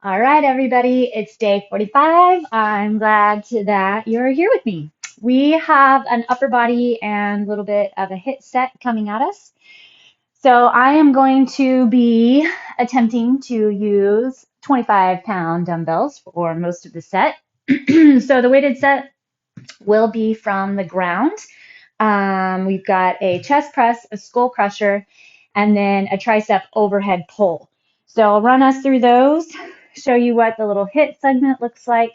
All right, everybody, it's day 45. I'm glad that you're here with me. We have an upper body and a little bit of a HIIT set coming at us. So I am going to be attempting to use 25-pound dumbbells for most of the set. So the weighted set will be from the ground. We've got a chest press, a skull crusher, and then a tricep overhead pull. So I'll run us through those, show you what the little HIIT segment looks like,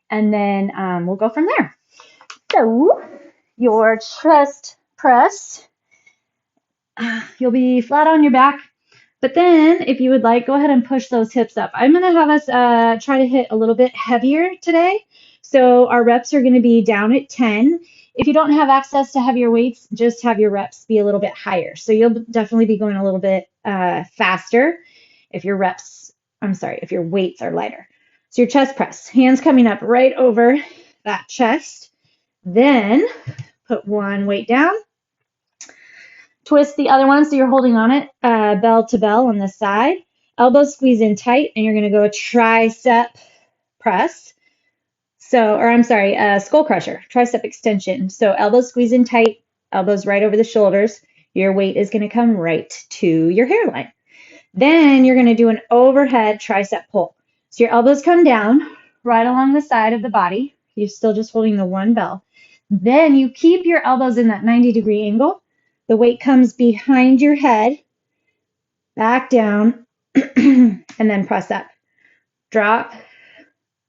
and then we'll go from there. So your chest press, you'll be flat on your back. But then, if you would like, go ahead and push those hips up. I'm going to have us try to hit a little bit heavier today. So our reps are going to be down at 10. If you don't have access to heavier weights, just have your reps be a little bit higher. So you'll definitely be going a little bit faster if your if your weights are lighter. So your chest press, hands coming up right over that chest. Then put one weight down. Twist the other one so you're holding on it, bell to bell on the side. Elbows squeeze in tight, and you're going to go tricep press. Skull crusher, tricep extension. So elbows squeeze in tight, elbows right over the shoulders. Your weight is going to come right to your hairline. Then you're going to do an overhead tricep pull. So your elbows come down right along the side of the body. You're still just holding the one bell. Then you keep your elbows in that 90-degree angle. The weight comes behind your head, back down, and then press up. Drop,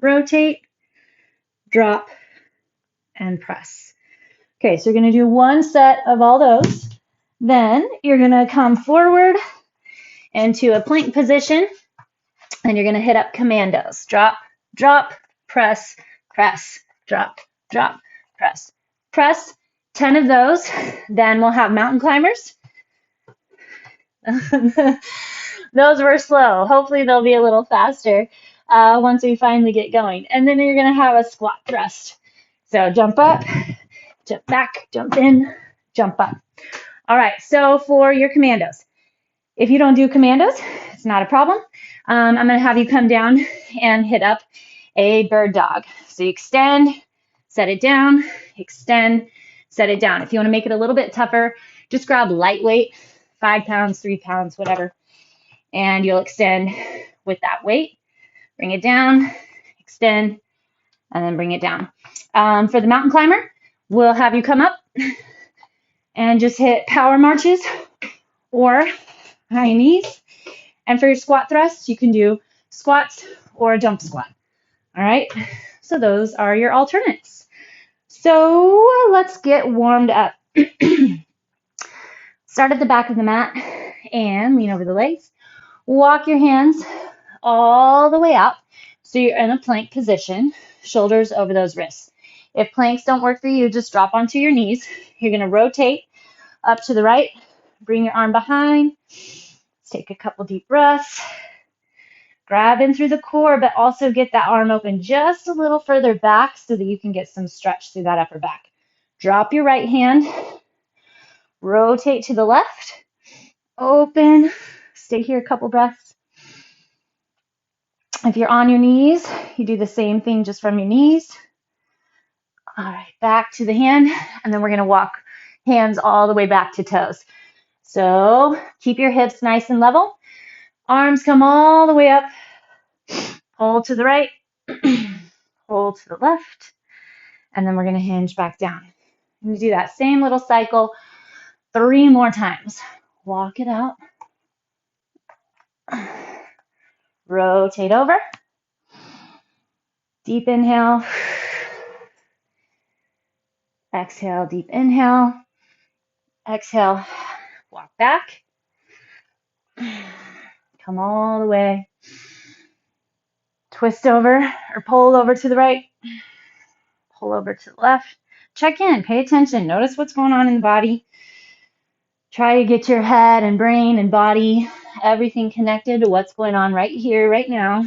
rotate, drop, and press. Okay, so you're going to do one set of all those. Then you're going to come forward into a plank position, and you're going to hit up Commandos. Drop, drop, press, press, drop, drop, press, press. 10 of those. Then we'll have mountain climbers. Those were slow. Hopefully they'll be a little faster once we finally get going. And then you're going to have a squat thrust. So jump up, jump back, jump in, jump up. All right, so for your Commandos, if you don't do Commandos, it's not a problem. I'm going to have you come down and hit up a bird dog. So you extend, set it down, extend, set it down. If you want to make it a little bit tougher, just grab lightweight, 5 pounds, 3 pounds, whatever, and you'll extend with that weight. Bring it down, extend, and then bring it down. For the mountain climber, we'll have you come up and just hit power marches or high knees. And for your squat thrusts, you can do squats or a jump squat. All right, so those are your alternates. So let's get warmed up. Start at the back of the mat and lean over the legs. Walk your hands all the way out so you're in a plank position, shoulders over those wrists. If planks don't work for you, just drop onto your knees. You're going to rotate up to the right, bring your arm behind. Let's take a couple deep breaths. Grab in through the core, but also get that arm open just a little further back so that you can get some stretch through that upper back. Drop your right hand, rotate to the left, open, stay here a couple breaths. If you're on your knees, you do the same thing just from your knees. All right, back to the hand, and then we're going to walk hands all the way back to toes. So keep your hips nice and level. Arms come all the way up. Pull to the right, pull to the left, and then we're going to hinge back down. I'm going to do that same little cycle 3 more times. Walk it out. Rotate over. Deep inhale. Exhale, deep inhale. Exhale, walk back. Come all the way. Twist over or pull over to the right. Pull over to the left. Check in, pay attention. Notice what's going on in the body. Try to get your head and brain and body, everything connected to what's going on right here, right now.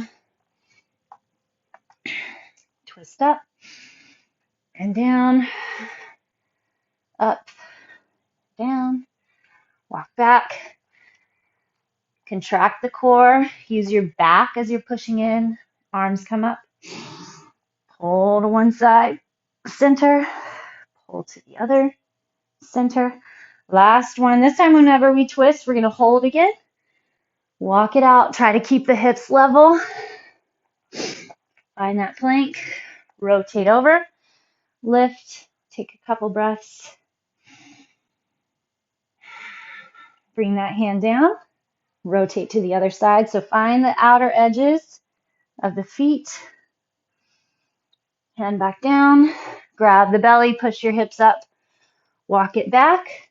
Twist up and down, up, down, walk back, Contract the core. Use your back as you're pushing in. Arms come up. Pull to one side, center. Pull to the other, center. Last one. This time, whenever we twist, we're going to hold again. Walk it out. Try to keep the hips level. Find that plank. Rotate over. Lift. Take a couple breaths. Bring that hand down. Rotate to the other side. So find the outer edges of the feet. Hand back down. Grab the belly. Push your hips up. Walk it back.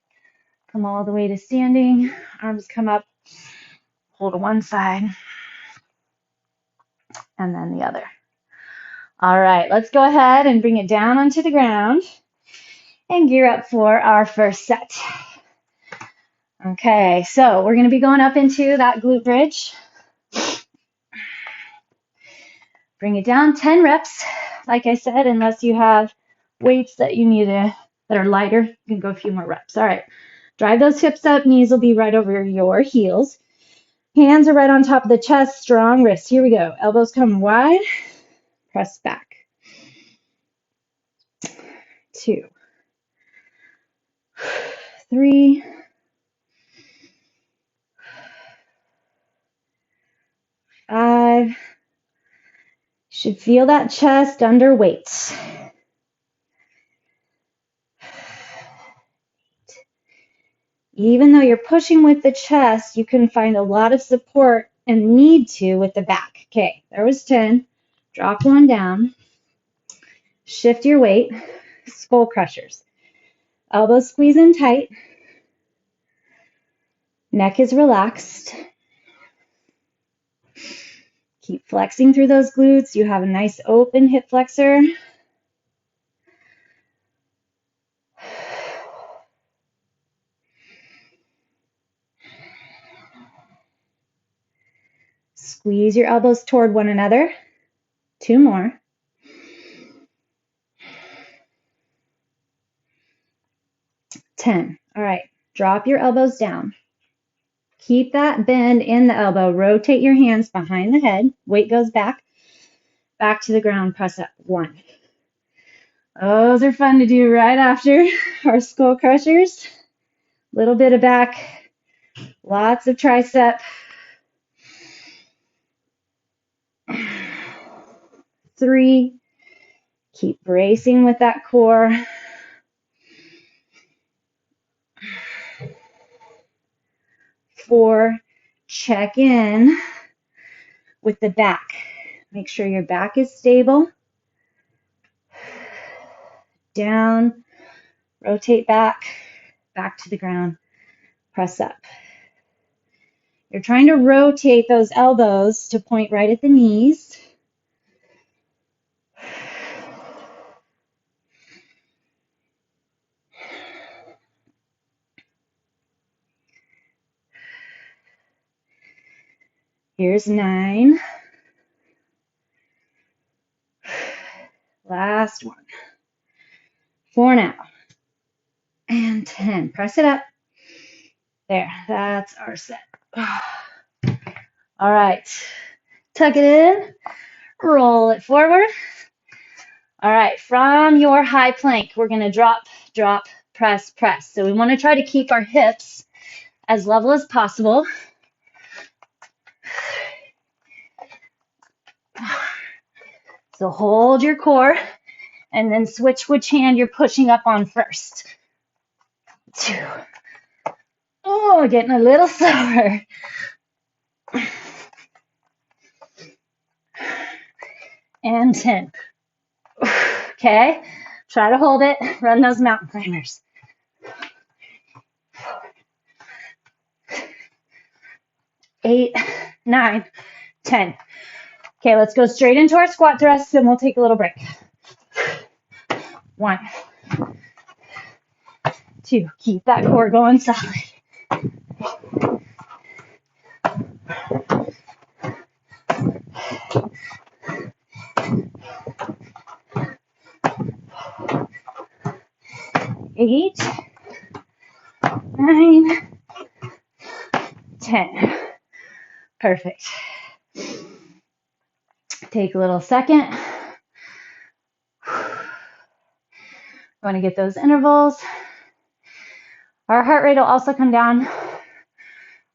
Come all the way to standing. Arms come up. Pull to one side. And then the other. All right, let's go ahead and bring it down onto the ground and gear up for our first set. Okay, so we're going to be going up into that glute bridge. Bring it down, 10 reps. Like I said, unless you have weights that you need that are lighter, you can go a few more reps. All right, drive those hips up, knees will be right over your heels. Hands are right on top of the chest, strong wrists. Here we go. Elbows come wide, press back. 2, 3, 5. Should feel that chest under weights. Even though you're pushing with the chest, you can find a lot of support and need to with the back. Okay, there was 10. Drop one down. Shift your weight. Skull crushers. Elbows squeeze in tight. Neck is relaxed. Keep flexing through those glutes. You have a nice open hip flexor. Squeeze your elbows toward one another. 2 more. Ten. All right, drop your elbows down. Keep that bend in the elbow. Rotate your hands behind the head. Weight goes back. Back to the ground. Press up. 1. Those are fun to do right after our skull crushers. Little bit of back. Lots of tricep. 3. Keep bracing with that core. 4. Check in with the back. Make sure your back is stable. Down. Rotate back. Back to the ground. Press up. You're trying to rotate those elbows to point right at the knees. Here's 9. Last one. 4 now. And 10. Press it up. There, that's our set. All right. Tuck it in. Roll it forward. All right, from your high plank, we're going to drop, drop, press, press. So we want to try to keep our hips as level as possible. So hold your core and then switch which hand you're pushing up on first. 2. Oh, getting a little slower. And 10. Okay, try to hold it. Run those mountain climbers. 8, 9, 10. Okay, let's go straight into our squat thrusts and we'll take a little break. 1, 2, keep that core going solid. 8, 9, 10. Perfect. Take a little second. Want to get those intervals. Our heart rate will also come down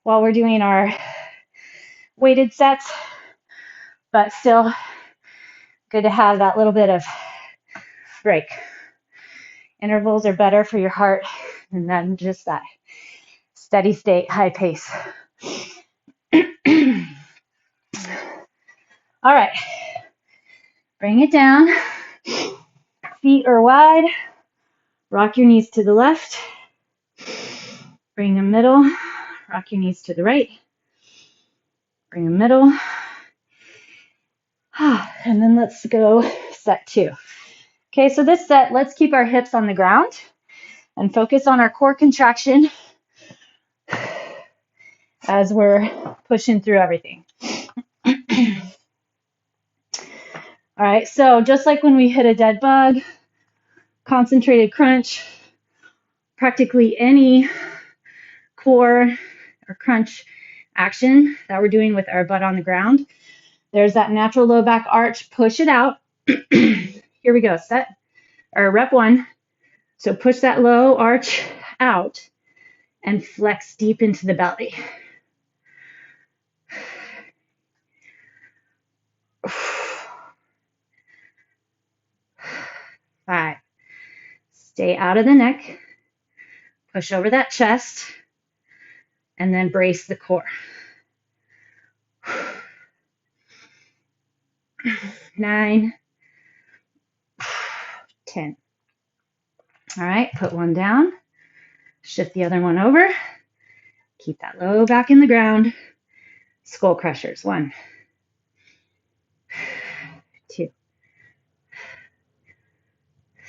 while we're doing our weighted sets, but still good to have that little bit of break. Intervals are better for your heart than just that steady state, high pace. All right, bring it down. Feet are wide. Rock your knees to the left. Bring them middle. Rock your knees to the right. Bring them middle. And then let's go set 2. Okay, so this set, let's keep our hips on the ground and focus on our core contraction as we're pushing through everything. All right, so just like when we hit a dead bug, concentrated crunch, practically any core or crunch action that we're doing with our butt on the ground, there's that natural low back arch. Push it out. Here we go. Set or rep 1. So push that low arch out and flex deep into the belly. Five. Stay out of the neck. Push over that chest. And then brace the core. 9. 10. All right, put one down. Shift the other one over. Keep that low back in the ground. Skull crushers. 1. 2.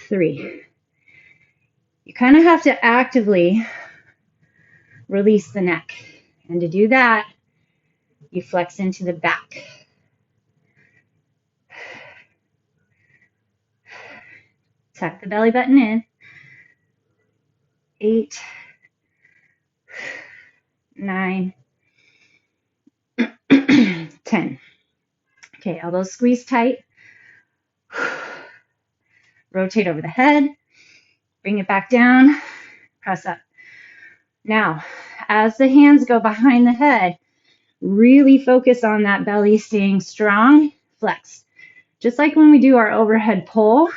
3. You kind of have to actively release the neck. And to do that, you flex into the back. Tuck the belly button in. 8. 9. 10. Okay, elbows squeeze tight. Rotate over the head. Bring it back down. Press up. Now, as the hands go behind the head, really focus on that belly staying strong. Flex. Just like when we do our overhead pull,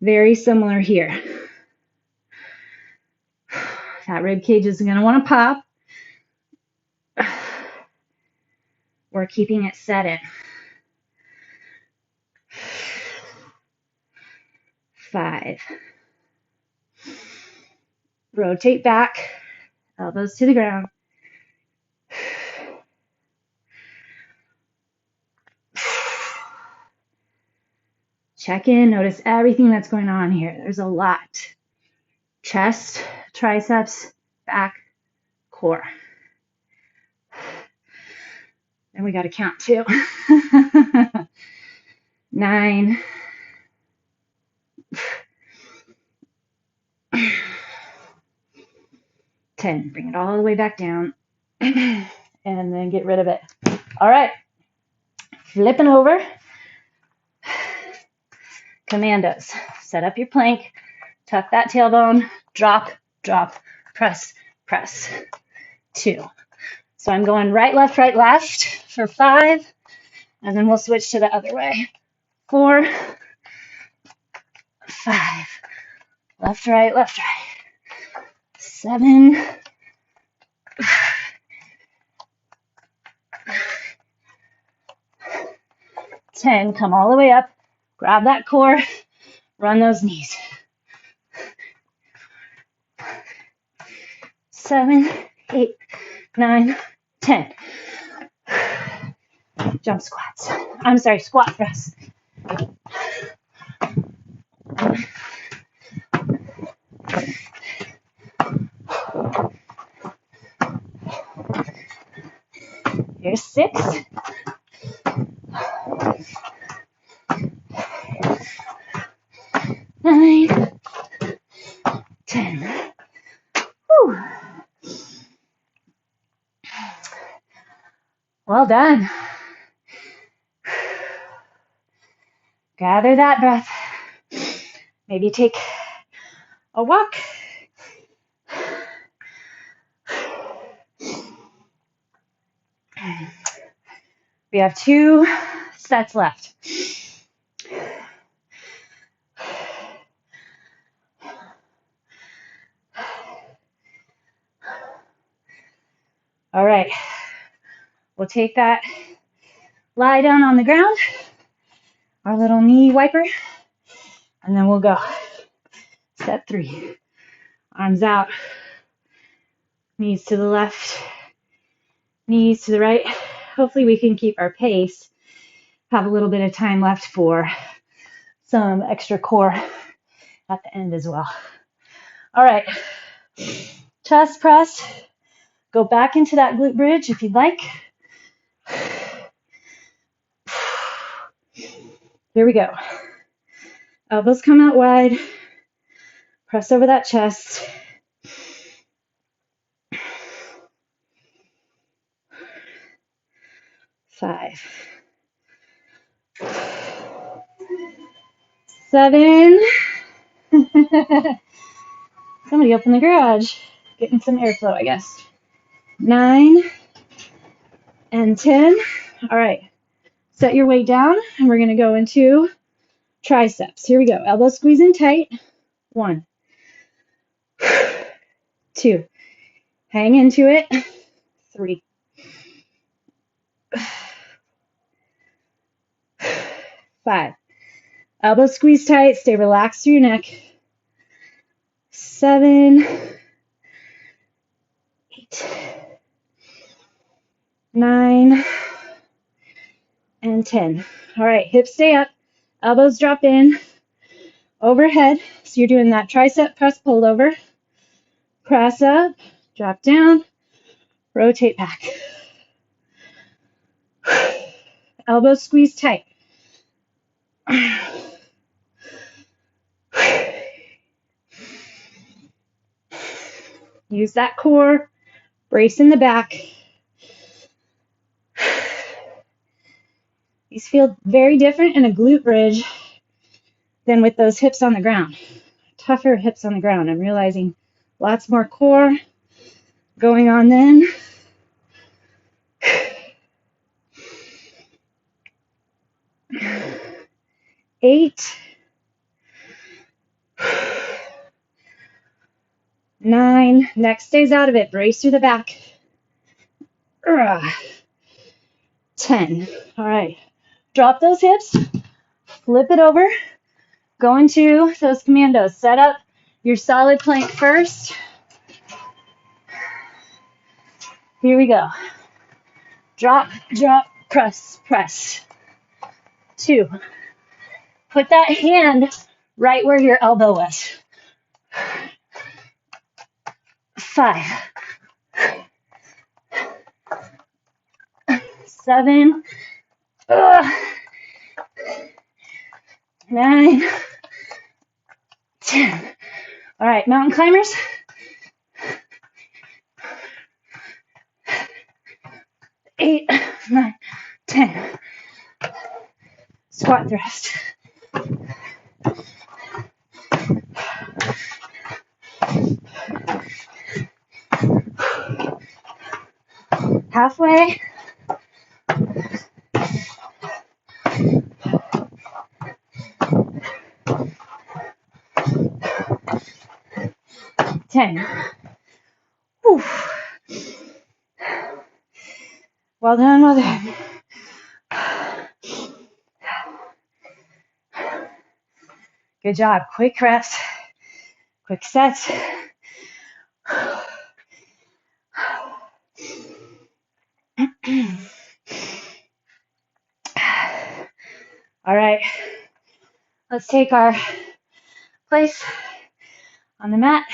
very similar here. That rib cage is going to want to pop. We're keeping it set in. 5. Rotate back. Elbows to the ground. 4. Check in. Notice everything that's going on here. There's a lot. Chest, triceps, back, core. And we got to count 2. 9. 10. Bring it all the way back down. And then get rid of it. All right. Flipping over. Commandos. Set up your plank. Tuck that tailbone. Drop, drop, press, press. 2. So I'm going right, left for 5. And then we'll switch to the other way. 4. 5. Left, right. 7. 10. Come all the way up. Grab that core. Run those knees. 7, 8, 9, 10. Jump squats. I'm sorry, squat thrusts. Here's 6. 9, 10. Whew. Well done. Gather that breath. Maybe take a walk. We have 2 sets left. All right. We'll take that lie down on the ground, our little knee wiper, and then we'll go. Set 3. Arms out, knees to the left, knees to the right. Hopefully we can keep our pace, have a little bit of time left for some extra core at the end as well. All right, chest press. Go back into that glute bridge if you'd like. Here we go. Elbows come out wide. Press over that chest. 5, 7. Somebody opened the garage. Getting some airflow, I guess. 9 and 10. All right. Set your weight down, and we're going to go into triceps. Here we go. Elbows squeezing tight. 1, 2. Hang into it. 3, 5. Elbows squeeze tight. Stay relaxed through your neck. 7, 8, 9, and 10. All right, hips stay up. Elbows drop in. Overhead. So you're doing that tricep press pull over. Press up. Drop down. Rotate back. Elbows squeeze tight. Use that core. Brace in the back. These feel very different in a glute bridge than with those hips on the ground. Tougher hips on the ground. I'm realizing lots more core going on then. 8, 9. Neck stays out of it. Brace through the back. 10. All right. Drop those hips. Flip it over. Go into those commandos. Set up your solid plank first. Here we go. Drop, drop, press, press. 2. Put that hand right where your elbow was. 5, 7, 9, 10. All right, mountain climbers. 8, 9, 10. Squat thrust. Halfway. 10. Whew. Well done, well done. Good job. Quick reps, quick sets. All right, let's take our place on the mat.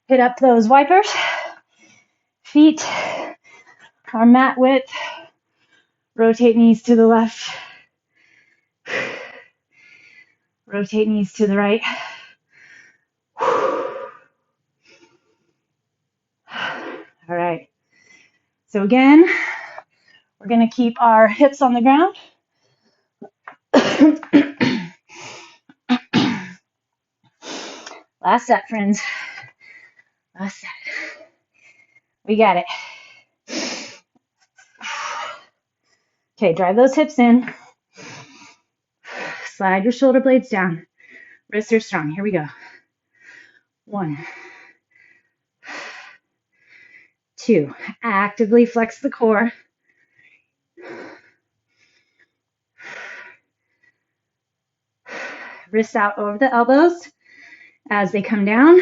Hit up those wipers. Feet are mat width. Rotate knees to the left. Rotate knees to the right. All right. So again, we're going to keep our hips on the ground. Last set, friends. Last set. We got it. Okay, drive those hips in. Slide your shoulder blades down. Wrists are strong. Here we go. 1, 2. Actively flex the core. 3. Wrists out over the elbows as they come down.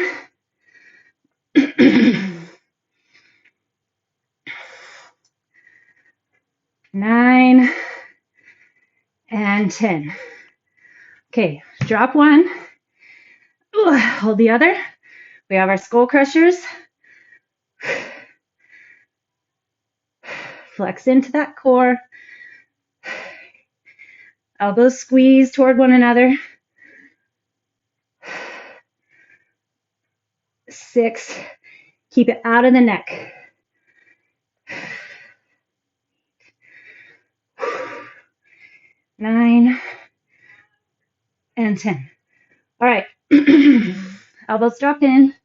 9 and 10. Okay, drop one. Hold the other. We have our skull crushers. Flex into that core. Elbows squeeze toward one another. 6. Keep it out of the neck. 9 and 10. All right. Elbows drop in.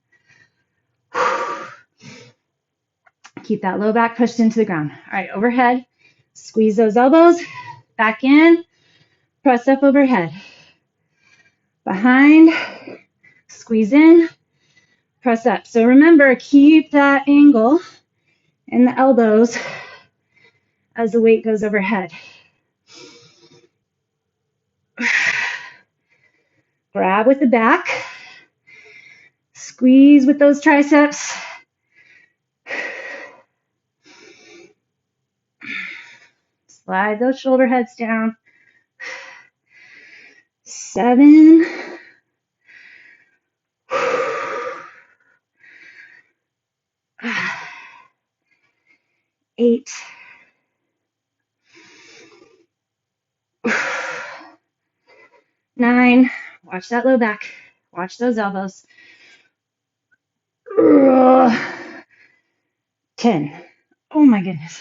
Keep that low back pushed into the ground. All right, overhead. Squeeze those elbows. Back in. Press up overhead. Behind. Squeeze in. Press up. So remember, keep that angle in the elbows as the weight goes overhead. Grab with the back. Squeeze with those triceps. Slide those shoulder heads down. 7. 8. 9. Watch that low back. Watch those elbows. 10. Oh my goodness.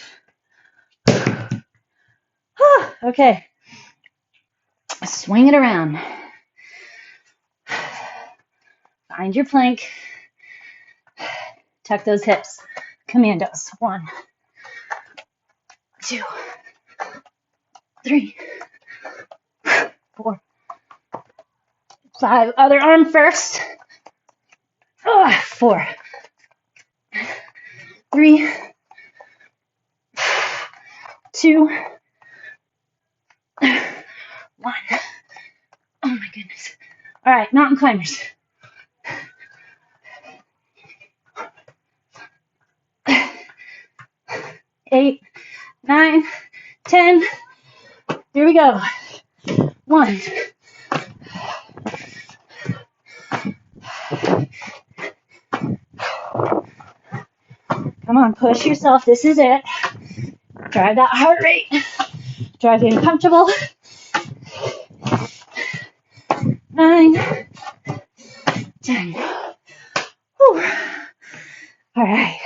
Okay. Swing it around. Find your plank. Tuck those hips. Commandos. 1, 2, 3, 4, 5. Other arm first. 4, 3, 2, 1. Oh my goodness. All right, mountain climbers. 8, 9, 10. Here we go. 1. Come on, push yourself. This is it. Drive that heart rate. Drive the uncomfortable. 9, 10. Whew. All right.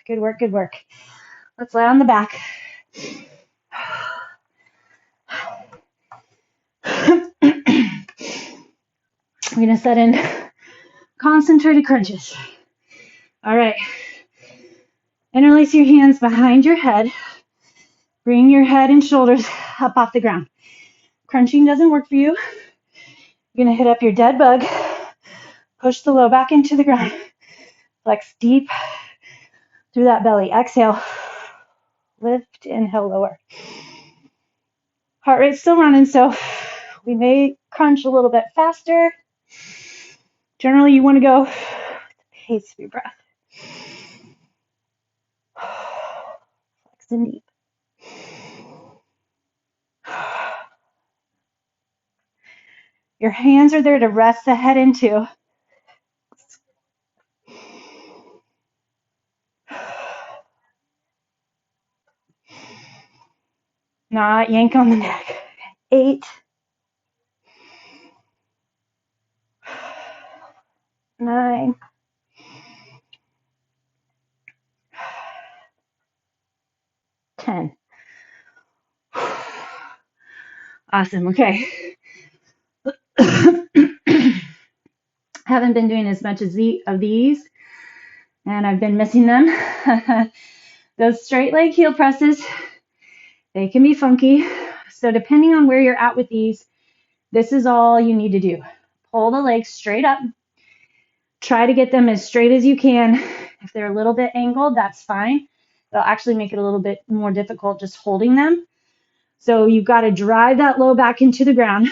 Good work, good work. Let's lay on the back. We're going to set in concentrated crunches. All right. Interlace your hands behind your head. Bring your head and shoulders up off the ground. Crunching doesn't work for you. You're going to hit up your dead bug. Push the low back into the ground. Flex deep through that belly. Exhale. Lift, inhale, lower. Heart rate's still running, so we may crunch a little bit faster. Generally, you want to go with the pace of your breath. Flex and deep. Your hands are there to rest the head into. Not yank on the neck. 8, 9, 10. Awesome. Okay. Haven't been doing as much as of these, and I've been missing them. Those straight leg heel presses, they can be funky. So depending on where you're at with these, this is all you need to do. Pull the legs straight up. Try to get them as straight as you can. If they're a little bit angled, that's fine. They'll actually make it a little bit more difficult just holding them. So you've got to drive that low back into the ground,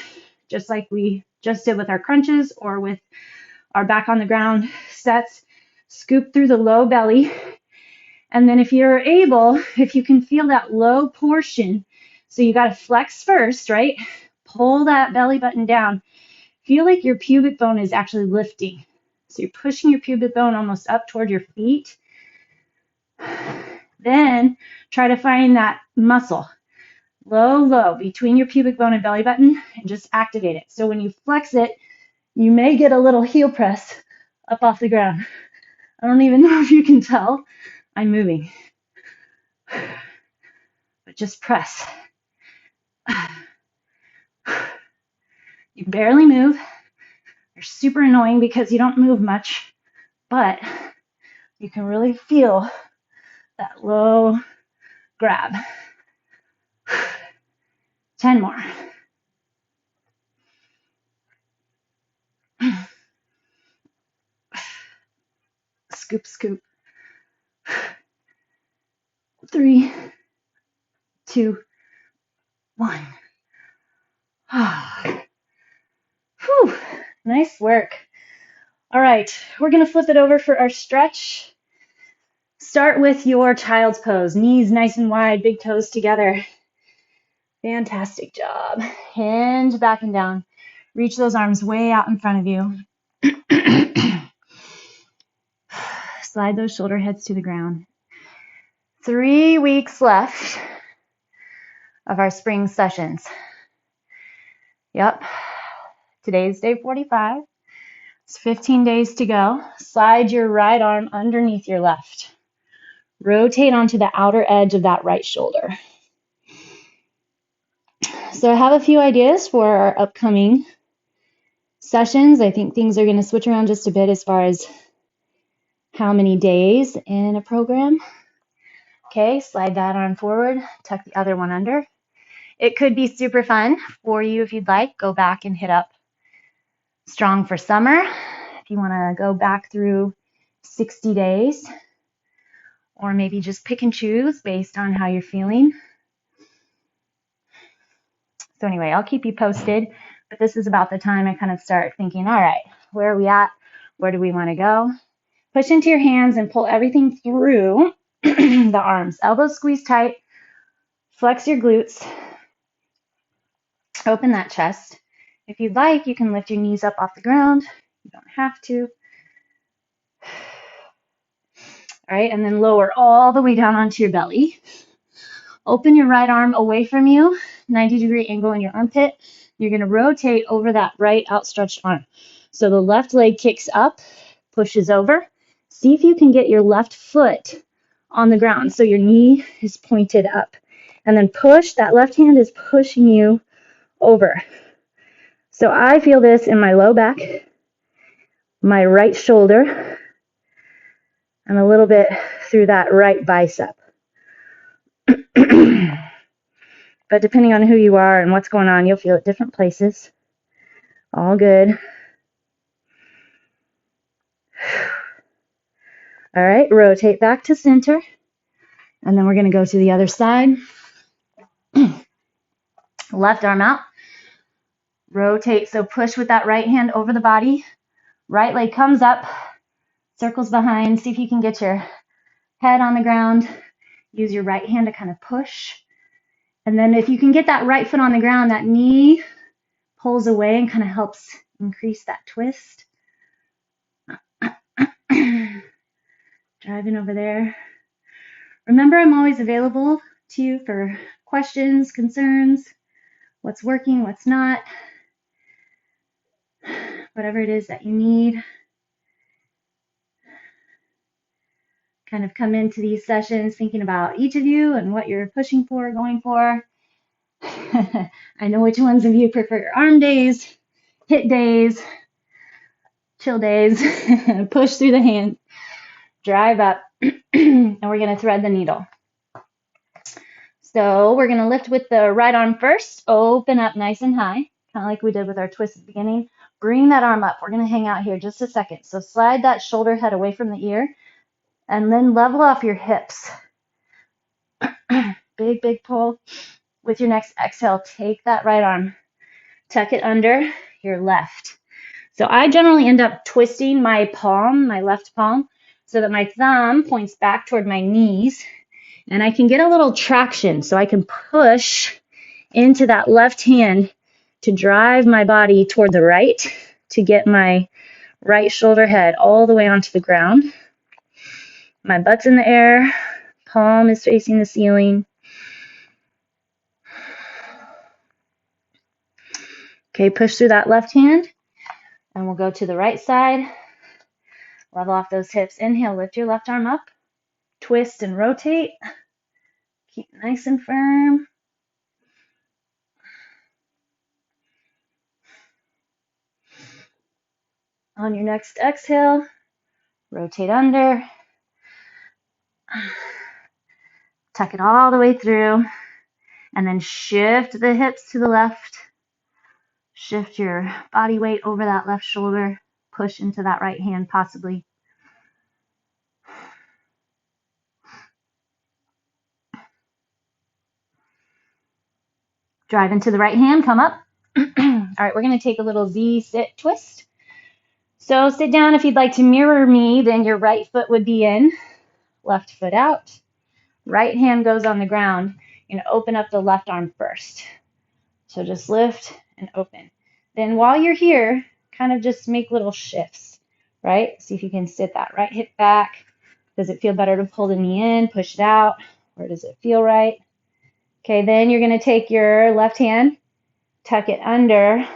just like we just did with our crunches or with our back on the ground sets. Scoop through the low belly. And then if you're able, if you can feel that low portion, so you got to flex first, right? Pull that belly button down. Feel like your pubic bone is actually lifting. So you're pushing your pubic bone almost up toward your feet. Then try to find that muscle, low, between your pubic bone and belly button, and just activate it. So when you flex it, you may get a little heel press up off the ground. I don't even know if you can tell. I'm moving. But just press. You barely move. You're super annoying because you don't move much, but you can really feel that low grab. 10 more. Scoop, scoop. 3, 2, 1. Whew, nice work. All right, we're going to flip it over for our stretch. Start with your child's pose. Knees nice and wide, big toes together. Fantastic job. Hinge back and down. Reach those arms way out in front of you. Slide those shoulder heads to the ground. 3 weeks left of our spring sessions. Yep. Today's day 45. It's 15 days to go. Slide your right arm underneath your left. Rotate onto the outer edge of that right shoulder. So I have a few ideas for our upcoming sessions. I think things are going to switch around just a bit as far as how many days in a program. Okay, slide that arm forward, tuck the other one under. It could be super fun for you if you'd like. Go back and hit up Strong for Summer. If you want to go back through 60 days, or maybe just pick and choose based on how you're feeling. So anyway, I'll keep you posted, but this is about the time I kind of start thinking, all right, where are we at? Where do we want to go? Push into your hands and pull everything through the arms. Elbows squeeze tight. Flex your glutes. Open that chest. If you'd like, you can lift your knees up off the ground. You don't have to. All right, and then lower all the way down onto your belly. Open your right arm away from you, 90-degree angle in your armpit. You're going to rotate over that right outstretched arm. So the left leg kicks up, pushes over. See if you can get your left foot on the ground so your knee is pointed up. And then push, that left hand is pushing you over. So I feel this in my low back, my right shoulder, and a little bit through that right bicep. But depending on who you are and what's going on, you'll feel it different places. All good. All right, rotate back to center. And then we're going to go to the other side. Left arm out. Rotate, so push with that right hand over the body. Right leg comes up, circles behind. See if you can get your head on the ground. Use your right hand to kind of push. And then if you can get that right foot on the ground, that knee pulls away and kind of helps increase that twist. Driving over there. Remember, I'm always available to you for questions, concerns, what's working, what's not, whatever it is that you need. kind of come into these sessions thinking about each of you and what you're pushing for, going for. I know which ones of you prefer your arm days, HIIT days, chill days, push through the hands, drive up, and we're going to thread the needle. So we're going to lift with the right arm first, open up nice and high, kind of like we did with our twist at the beginning. Bring that arm up. We're going to hang out here just a second. So slide that shoulder head away from the ear and then level off your hips. Big, big pull. With your next exhale, take that right arm, tuck it under your left. So I generally end up twisting my palm, my left palm, so that my thumb points back toward my knees and I can get a little traction so I can push into that left hand to drive my body toward the right to get my right shoulder head all the way onto the ground. My butt's in the air, palm is facing the ceiling. Okay, push through that left hand, and we'll go to the right side. Level off those hips. Inhale, lift your left arm up, twist and rotate. Keep nice and firm. On your next exhale, rotate under. Tuck it all the way through, and then shift the hips to the left. Shift your body weight over that left shoulder. Push into that right hand possibly. Drive into the right hand, come up. All right, we're going to take a little Z sit twist. So sit down. If you'd like to mirror me, then your right foot would be in, left foot out. Right hand goes on the ground. You're going to open up the left arm first. So just lift and open. Then while you're here, kind of just make little shifts, right? See if you can sit that right hip back. Does it feel better to pull the knee in, push it out, or does it feel right? Okay, then you're going to take your left hand, tuck it under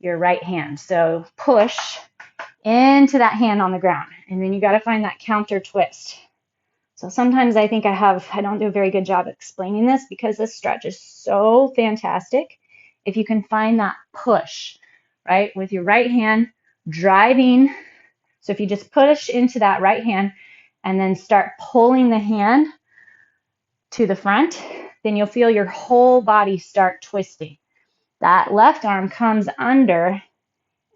your right hand. So push into that hand on the ground, and then you got to find that counter twist. So sometimes I think I don't do a very good job explaining this because this stretch is so fantastic. If you can find that push, right, with your right hand driving. So if you just push into that right hand and then start pulling the hand to the front, then you'll feel your whole body start twisting. That left arm comes under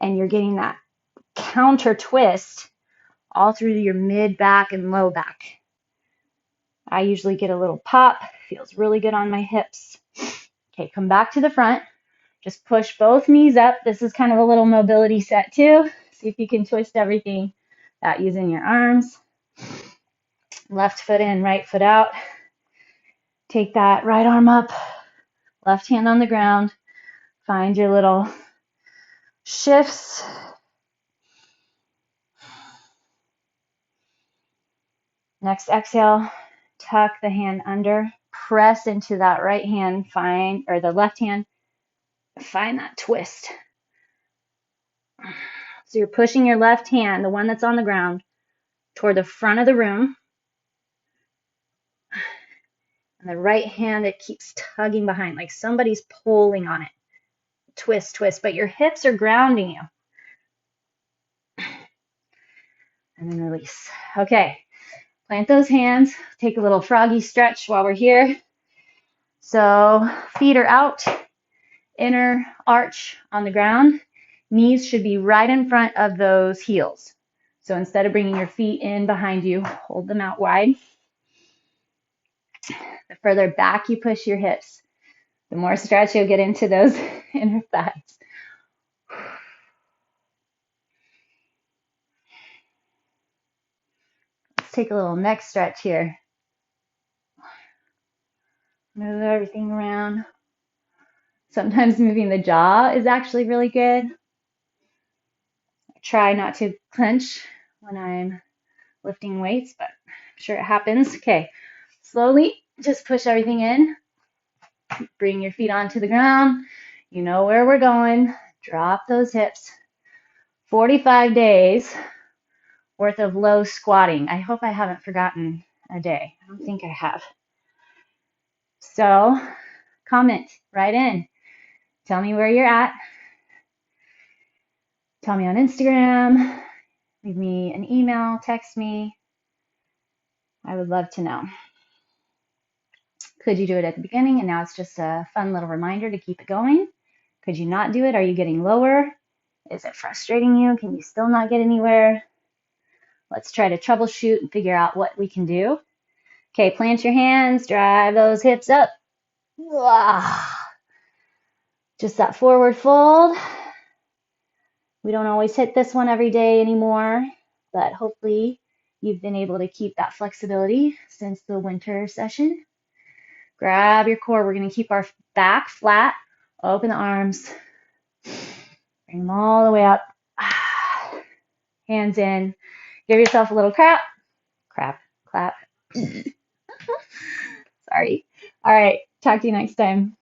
and you're getting that counter twist all through your mid back and low back. I usually get a little pop, feels really good on my hips. Okay, come back to the front. Just push both knees up. This is kind of a little mobility set too. See if you can twist everything without using your arms. Left foot in, right foot out. Take that right arm up, left hand on the ground. Find your little shifts. Next exhale, tuck the hand under, press into that right hand, or the left hand, find that twist. So you're pushing your left hand, the one that's on the ground, toward the front of the room. And the right hand, it keeps tugging behind, like somebody's pulling on it. Twist, twist, but your hips are grounding you. And then release. Okay, plant those hands. Take a little froggy stretch while we're here. So feet are out, inner arch on the ground. Knees should be right in front of those heels. So instead of bringing your feet in behind you, hold them out wide. The further back you push your hips, the more stretch you'll get into those inner thighs. Let's take a little neck stretch here. Move everything around. Sometimes moving the jaw is actually really good. I try not to clench when I'm lifting weights, but I'm sure it happens. Okay, slowly just push everything in. Bring your feet onto the ground. You know where we're going. Drop those hips. 45 days worth of low squatting. I hope I haven't forgotten a day. I don't think I have. So comment right in. Tell me where you're at. Tell me on Instagram. Leave me an email, text me. I would love to know. Could you do it at the beginning and now it's just a fun little reminder to keep it going? Could you not do it? Are you getting lower? Is it frustrating you? Can you still not get anywhere? Let's try to troubleshoot and figure out what we can do. Okay, plant your hands, drive those hips up. Just that forward fold. We don't always hit this one every day anymore, but hopefully you've been able to keep that flexibility since the winter session. Grab your core. We're going to keep our back flat. Open the arms. Bring them all the way up. Hands in. Give yourself a little clap. Clap. Sorry. All right. Talk to you next time.